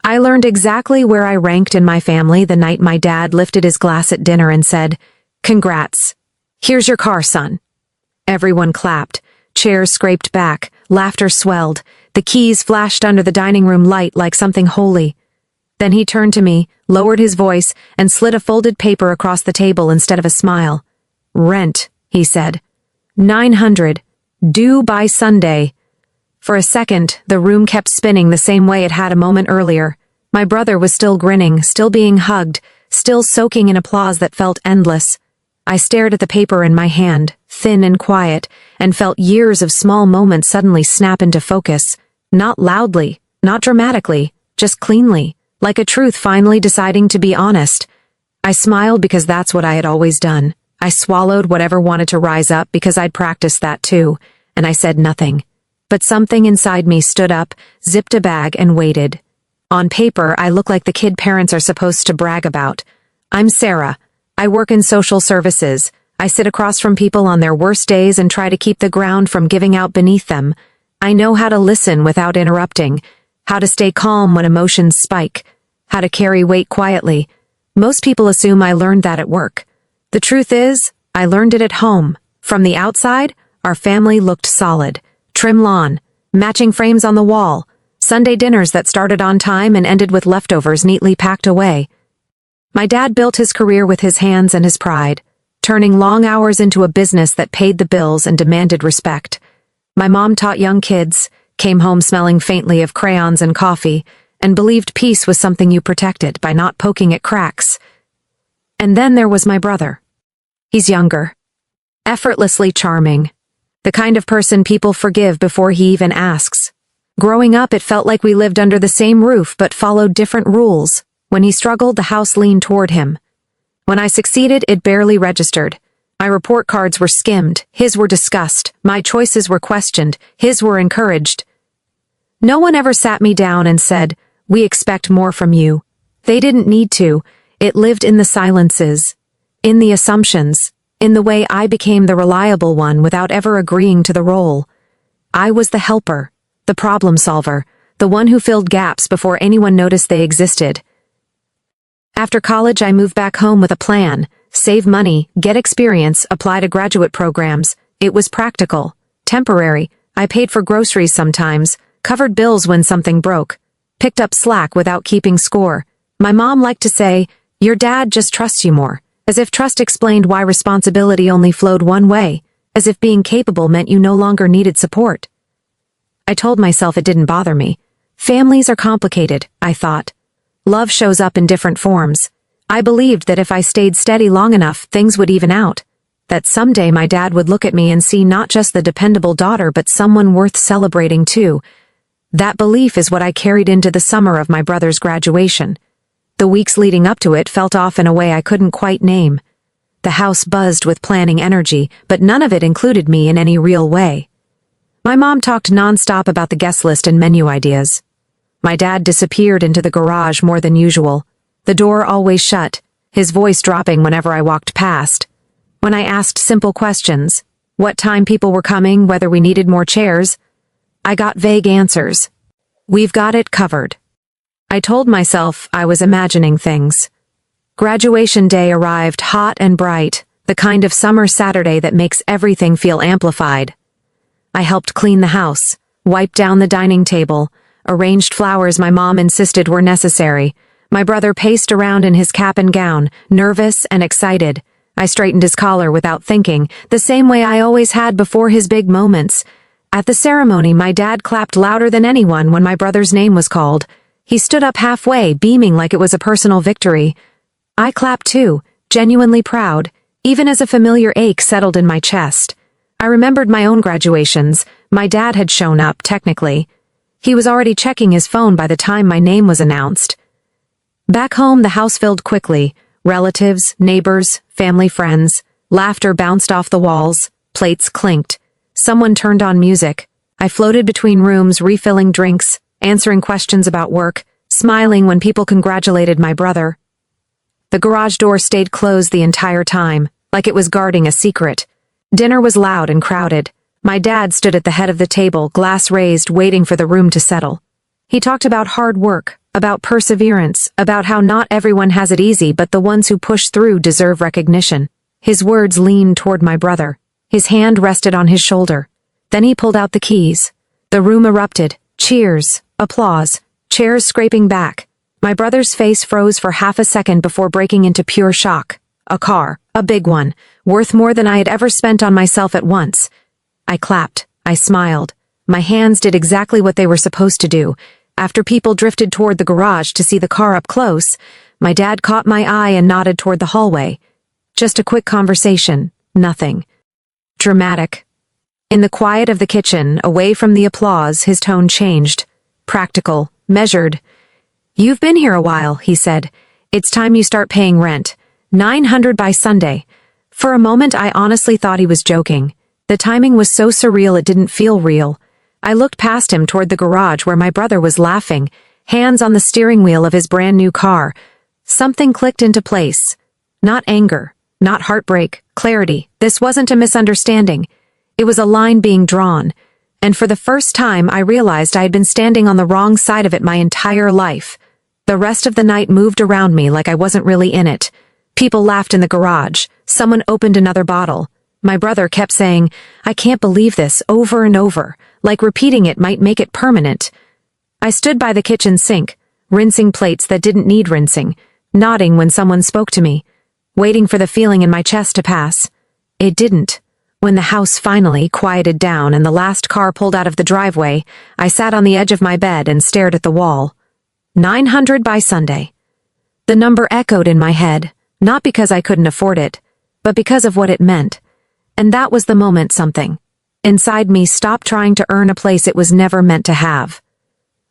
I learned exactly where I ranked in my family the night my dad lifted his glass at dinner and said, "Congrats. Here's your car, son." Everyone clapped. Chairs scraped back. Laughter swelled. The keys flashed under the dining room light like something holy. Then he turned to me, lowered his voice, and slid a folded paper across the table instead of a smile. "Rent," he said. "900. Due by Sunday." For a second, the room kept spinning the same way it had a moment earlier. My brother was still grinning, still being hugged, still soaking in applause that felt endless. I stared at the paper in my hand, thin and quiet, and felt years of small moments suddenly snap into focus. Not loudly, not dramatically, just cleanly, like a truth finally deciding to be honest. I smiled because that's what I had always done. I swallowed whatever wanted to rise up because I'd practiced that too, and I said nothing. But something inside me stood up, zipped a bag, and waited. On paper, I look like the kid parents are supposed to brag about. I'm Sarah. I work in social services. I sit across from people on their worst days and try to keep the ground from giving out beneath them. I know how to listen without interrupting, how to stay calm when emotions spike, how to carry weight quietly. Most people assume I learned that at work. The truth is, I learned it at home. From the outside, our family looked solid. Trim lawn, matching frames on the wall, Sunday dinners that started on time and ended with leftovers neatly packed away. My dad built his career with his hands and his pride, turning long hours into a business that paid the bills and demanded respect. My mom taught young kids, came home smelling faintly of crayons and coffee, and believed peace was something you protected by not poking at cracks. And then there was my brother. He's younger, effortlessly charming, the kind of person people forgive before he even asks. Growing up, it felt like we lived under the same roof but followed different rules. When he struggled, the house leaned toward him. When I succeeded, it barely registered. My report cards were skimmed, his were discussed, my choices were questioned, his were encouraged. No one ever sat me down and said, "We expect more from you." They didn't need to. It lived in the silences, in the assumptions, in the way I became the reliable one without ever agreeing to the role. I was the helper, the problem solver, the one who filled gaps before anyone noticed they existed. After college, I moved back home with a plan: save money, get experience, apply to graduate programs. It was practical, temporary. I paid for groceries sometimes, covered bills when something broke, picked up slack without keeping score. My mom liked to say, "Your dad just trusts you more," as if trust explained why responsibility only flowed one way, as if being capable meant you no longer needed support. I told myself it didn't bother me. Families are complicated, I thought. Love shows up in different forms. I believed that if I stayed steady long enough, things would even out. That someday my dad would look at me and see not just the dependable daughter but someone worth celebrating too. That belief is what I carried into the summer of my brother's graduation. The weeks leading up to it felt off in a way I couldn't quite name. The house buzzed with planning energy, but none of it included me in any real way. My mom talked nonstop about the guest list and menu ideas. My dad disappeared into the garage more than usual, the door always shut, his voice dropping whenever I walked past. When I asked simple questions, what time people were coming, whether we needed more chairs, I got vague answers. "We've got it covered." I told myself I was imagining things. Graduation day arrived hot and bright, the kind of summer Saturday that makes everything feel amplified. I helped clean the house, wiped down the dining table, arranged flowers my mom insisted were necessary. My brother paced around in his cap and gown, nervous and excited. I straightened his collar without thinking, the same way I always had before his big moments. At the ceremony, my dad clapped louder than anyone when my brother's name was called. He stood up halfway, beaming like it was a personal victory. I clapped too, genuinely proud, even as a familiar ache settled in my chest. I remembered my own graduations. My dad had shown up, technically. He was already checking his phone by the time my name was announced. Back home, the house filled quickly. Relatives, neighbors, family friends. Laughter bounced off the walls. Plates clinked. Someone turned on music. I floated between rooms, refilling drinks, answering questions about work, smiling when people congratulated my brother. The garage door stayed closed the entire time, like it was guarding a secret. Dinner was loud and crowded. My dad stood at the head of the table, glass raised, waiting for the room to settle. He talked about hard work, about perseverance, about how not everyone has it easy but the ones who push through deserve recognition. His words leaned toward my brother. His hand rested on his shoulder. Then he pulled out the keys. The room erupted. Cheers, applause, chairs scraping back. My brother's face froze for half a second before breaking into pure shock. A car, a big one, worth more than I had ever spent on myself at once. I clapped. I smiled. My hands did exactly what they were supposed to do. After people drifted toward the garage to see the car up close, my dad caught my eye and nodded toward the hallway. Just a quick conversation. Nothing dramatic. In the quiet of the kitchen, away from the applause, his tone changed. Practical, measured. "You've been here a while," he said. "It's time you start paying rent. 900 by Sunday." For a moment I honestly thought he was joking. The timing was so surreal it didn't feel real. I looked past him toward the garage where my brother was laughing, hands on the steering wheel of his brand new car. Something clicked into place. Not anger, not heartbreak, clarity. This wasn't a misunderstanding. It was a line being drawn, and for the first time I realized I had been standing on the wrong side of it my entire life. The rest of the night moved around me like I wasn't really in it. People laughed in the garage. Someone opened another bottle. My brother kept saying, "I can't believe this," over and over, like repeating it might make it permanent. I stood by the kitchen sink, rinsing plates that didn't need rinsing, nodding when someone spoke to me, waiting for the feeling in my chest to pass. It didn't. When the house finally quieted down and the last car pulled out of the driveway, I sat on the edge of my bed and stared at the wall. 900 by Sunday. The number echoed in my head, not because I couldn't afford it, but because of what it meant. And that was the moment something inside me stopped trying to earn a place it was never meant to have.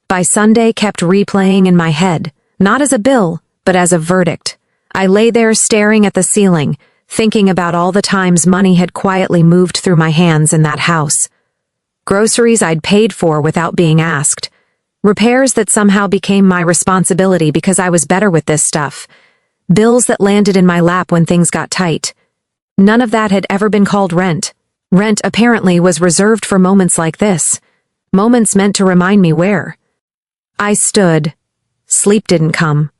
By Sunday kept replaying in my head, not as a bill, but as a verdict. I lay there staring at the ceiling, thinking about all the times money had quietly moved through my hands in that house. Groceries I'd paid for without being asked. Repairs that somehow became my responsibility because I was better with this stuff. Bills that landed in my lap when things got tight. None of that had ever been called rent. Rent apparently was reserved for moments like this. Moments meant to remind me where. I stood. Sleep didn't come.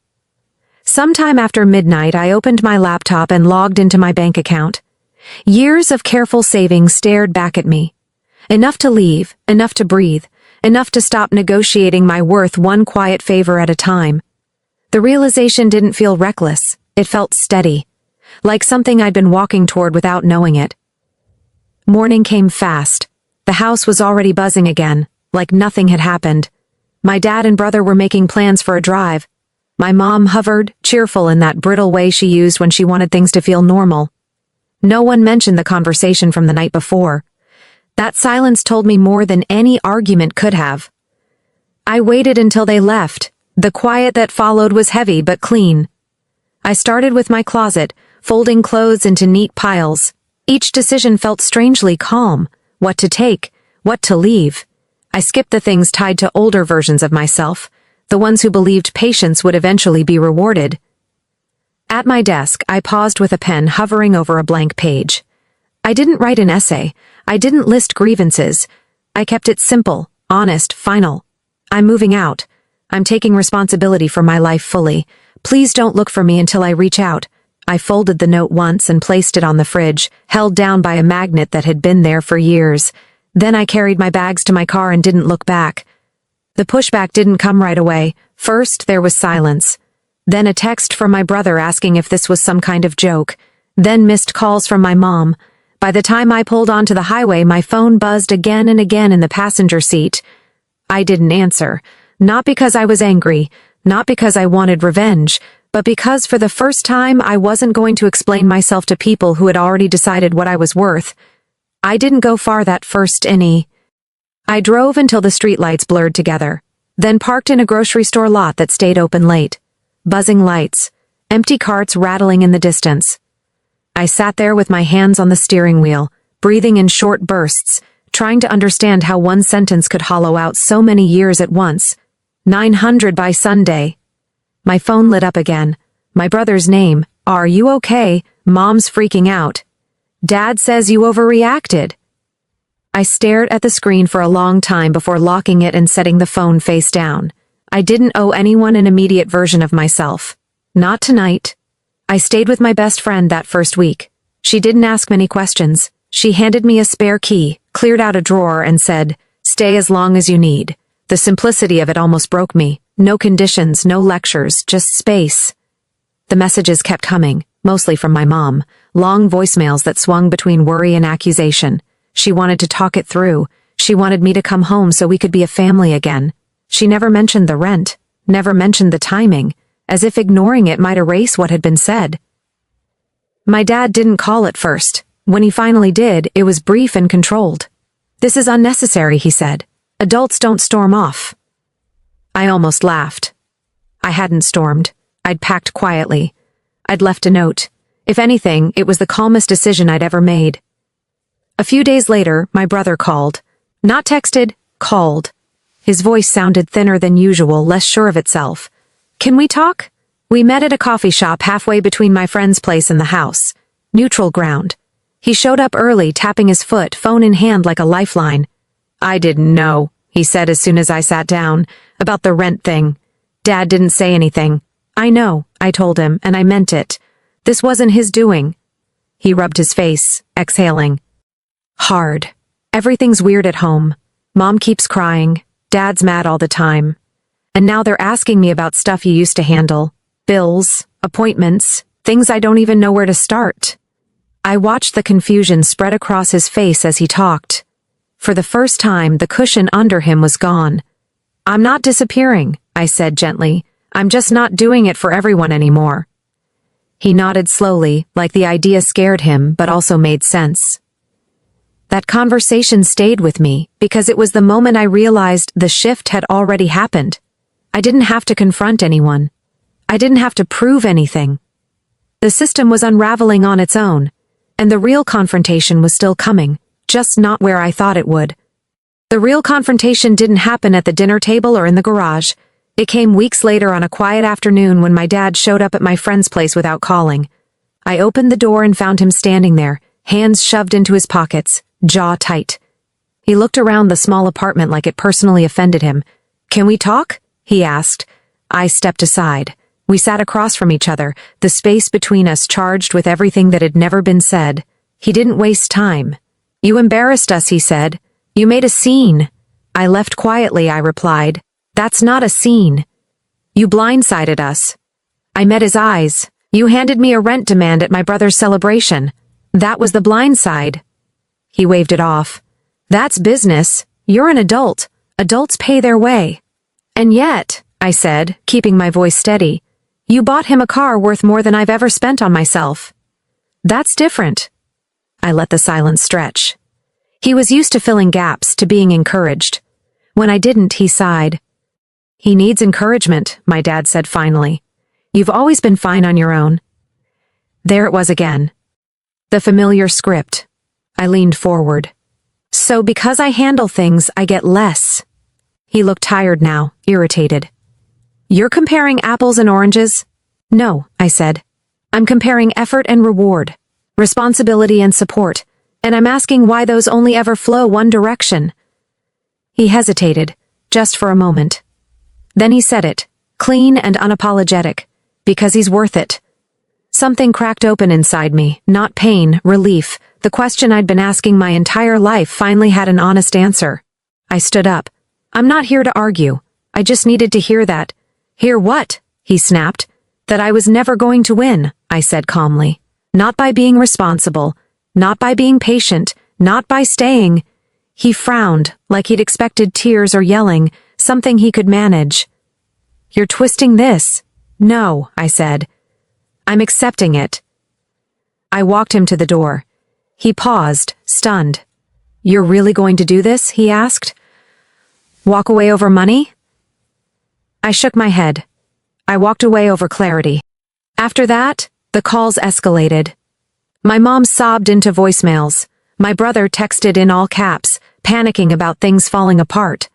Sometime after midnight, I opened my laptop and logged into my bank account. Years of careful saving stared back at me. Enough to leave, enough to breathe, enough to stop negotiating my worth one quiet favor at a time. The realization didn't feel reckless. It felt steady, like something I'd been walking toward without knowing it. Morning came fast. The house was already buzzing again, like nothing had happened. My dad and brother were making plans for a drive. My mom hovered, cheerful in that brittle way she used when she wanted things to feel normal. No one mentioned the conversation from the night before. That silence told me more than any argument could have. I waited until they left. The quiet that followed was heavy but clean. I started with my closet, folding clothes into neat piles. Each decision felt strangely calm. What to take, what to leave. I skipped the things tied to older versions of myself, the ones who believed patience would eventually be rewarded. At my desk, I paused with a pen hovering over a blank page. I didn't write an essay. I didn't list grievances. I kept it simple, honest, final. I'm moving out. I'm taking responsibility for my life fully. Please don't look for me until I reach out. I folded the note once and placed it on the fridge, held down by a magnet that had been there for years. Then I carried my bags to my car and didn't look back. The pushback didn't come right away. First, there was silence. Then a text from my brother asking if this was some kind of joke. Then missed calls from my mom. By the time I pulled onto the highway, my phone buzzed again and again in the passenger seat. I didn't answer. Not because I was angry, not because I wanted revenge, but because for the first time I wasn't going to explain myself to people who had already decided what I was worth. I didn't go far that first innie. I drove until the streetlights blurred together, then parked in a grocery store lot that stayed open late. Buzzing lights, empty carts rattling in the distance. I sat there with my hands on the steering wheel, breathing in short bursts, trying to understand how one sentence could hollow out so many years at once. 900 by Sunday. My phone lit up again. My brother's name. Are you okay? Mom's freaking out. Dad says you overreacted. I stared at the screen for a long time before locking it and setting the phone face down. I didn't owe anyone an immediate version of myself. Not tonight. I stayed with my best friend that first week. She didn't ask many questions. She handed me a spare key, cleared out a drawer, and said, "Stay as long as you need." The simplicity of it almost broke me. No conditions, no lectures, just space. The messages kept coming, mostly from my mom, long voicemails that swung between worry and accusation. She wanted to talk it through. She wanted me to come home so we could be a family again. She never mentioned the rent, never mentioned the timing, as if ignoring it might erase what had been said. My dad didn't call at first. When he finally did, it was brief and controlled. "This is unnecessary," he said. "Adults don't storm off." I almost laughed. I hadn't stormed. I'd packed quietly. I'd left a note. If anything, it was the calmest decision I'd ever made. A few days later, my brother called. Not texted, called. His voice sounded thinner than usual, less sure of itself. "Can we talk?" We met at a coffee shop halfway between my friend's place and the house. Neutral ground. He showed up early, tapping his foot, phone in hand like a lifeline. "I didn't know," he said as soon as I sat down, "about the rent thing. Dad didn't say anything." "I know," I told him, and I meant it. This wasn't his doing. He rubbed his face, exhaling. Hard. Everything's weird at home. Mom keeps crying. Dad's mad all the time. And now they're asking me about stuff he used to handle. Bills, appointments, things I don't even know where to start. I watched the confusion spread across his face as he talked. For the first time, the cushion under him was gone. "I'm not disappearing," I said gently. "I'm just not doing it for everyone anymore." He nodded slowly, like the idea scared him, but also made sense. That conversation stayed with me, because it was the moment I realized the shift had already happened. I didn't have to confront anyone. I didn't have to prove anything. The system was unraveling on its own, and the real confrontation was still coming, just not where I thought it would. The real confrontation didn't happen at the dinner table or in the garage. It came weeks later on a quiet afternoon when my dad showed up at my friend's place without calling. I opened the door and found him standing there, hands shoved into his pockets, jaw tight. He looked around the small apartment like it personally offended him. "Can we talk?" he asked. I stepped aside. We sat across from each other, the space between us charged with everything that had never been said. He didn't waste time. "You embarrassed us," he said. "You made a scene." "I left quietly," I replied. "That's not a scene. You blindsided us." I met his eyes. "You handed me a rent demand at my brother's celebration. That was the blind side." He waved it off. "That's business. You're an adult. Adults pay their way." "And yet," I said, keeping my voice steady, "you bought him a car worth more than I've ever spent on myself." "That's different." I let the silence stretch. He was used to filling gaps, to being encouraged. When I didn't, he sighed. "He needs encouragement," my dad said finally. "You've always been fine on your own." There it was again. The familiar script. I leaned forward. "So because I handle things, I get less." He looked tired now, irritated. "You're comparing apples and oranges?" "No," I said. "I'm comparing effort and reward, responsibility and support, and I'm asking why those only ever flow one direction." He hesitated, just for a moment. Then he said it, clean and unapologetic, "Because he's worth it." Something cracked open inside me, not pain, relief. The question I'd been asking my entire life finally had an honest answer. I stood up. "I'm not here to argue. I just needed to hear that." "Hear what?" he snapped. "That I was never going to win," I said calmly. "Not by being responsible, not by being patient, not by staying." He frowned, like he'd expected tears or yelling, something he could manage. "You're twisting this." "No," I said. "I'm accepting it." I walked him to the door. He paused, stunned. "You're really going to do this?" he asked. "Walk away over money?" I shook my head. I walked away over clarity. After that, the calls escalated. My mom sobbed into voicemails. My brother texted in all caps, panicking about things falling apart.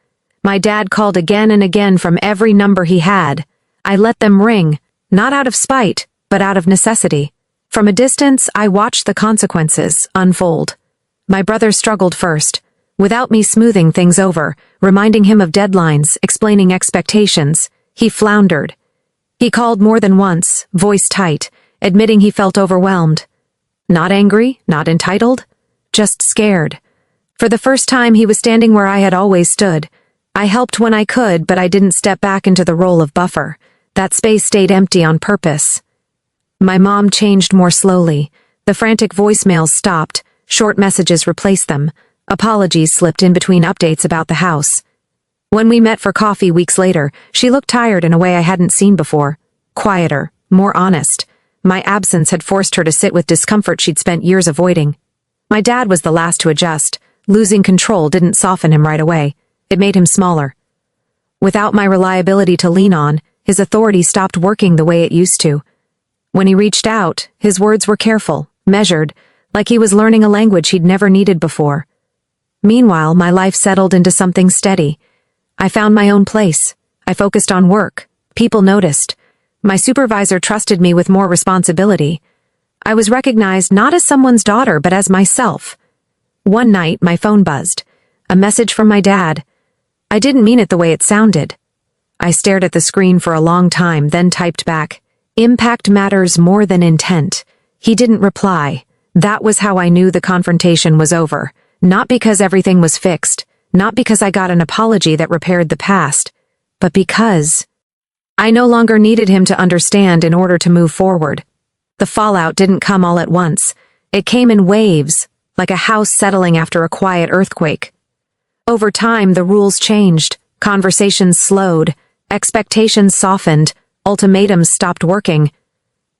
My dad called again and again from every number he had. I let them ring, not out of spite, but out of necessity. From a distance, I watched the consequences unfold. My brother struggled first. Without me smoothing things over, reminding him of deadlines, explaining expectations, he floundered. He called more than once, voice tight, admitting he felt overwhelmed. Not angry, not entitled, just scared. For the first time, he was standing where I had always stood. I helped when I could, but I didn't step back into the role of buffer. That space stayed empty on purpose. My mom changed more slowly. The frantic voicemails stopped, short messages replaced them. Apologies slipped in between updates about the house. When we met for coffee weeks later, she looked tired in a way I hadn't seen before. Quieter, more honest. My absence had forced her to sit with discomfort she'd spent years avoiding. My dad was the last to adjust. Losing control didn't soften him right away. It made him smaller. Without my reliability to lean on, his authority stopped working the way it used to. When he reached out, his words were careful, measured, like he was learning a language he'd never needed before. Meanwhile, my life settled into something steady. I found my own place. I focused on work. People noticed. My supervisor trusted me with more responsibility. I was recognized not as someone's daughter, but as myself. One night, my phone buzzed. A message from my dad. I didn't mean it the way it sounded. I stared at the screen for a long time, then typed back, "Impact matters more than intent." He didn't reply. That was how I knew the confrontation was over. Not because everything was fixed, not because I got an apology that repaired the past, but because I no longer needed him to understand in order to move forward. The fallout didn't come all at once. It came in waves, like a house settling after a quiet earthquake. Over time, the rules changed, conversations slowed, expectations softened, ultimatums stopped working.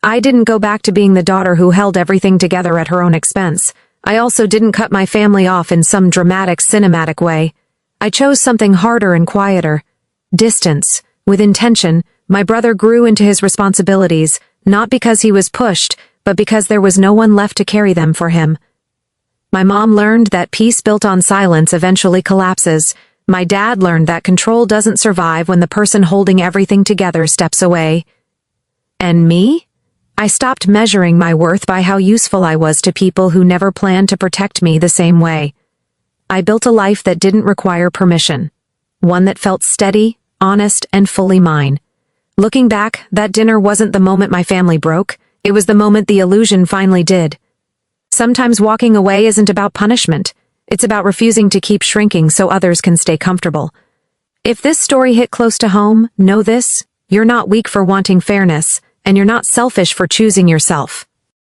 I didn't go back to being the daughter who held everything together at her own expense. I also didn't cut my family off in some dramatic, cinematic way. I chose something harder and quieter. Distance. With intention, my brother grew into his responsibilities, not because he was pushed, but because there was no one left to carry them for him. My mom learned that peace built on silence eventually collapses. My dad learned that control doesn't survive when the person holding everything together steps away. And me? I stopped measuring my worth by how useful I was to people who never planned to protect me the same way. I built a life that didn't require permission. One that felt steady, honest, and fully mine. Looking back, that dinner wasn't the moment my family broke. It was the moment the illusion finally did. Sometimes walking away isn't about punishment. It's about refusing to keep shrinking so others can stay comfortable. If this story hit close to home, know this: you're not weak for wanting fairness, and you're not selfish for choosing yourself.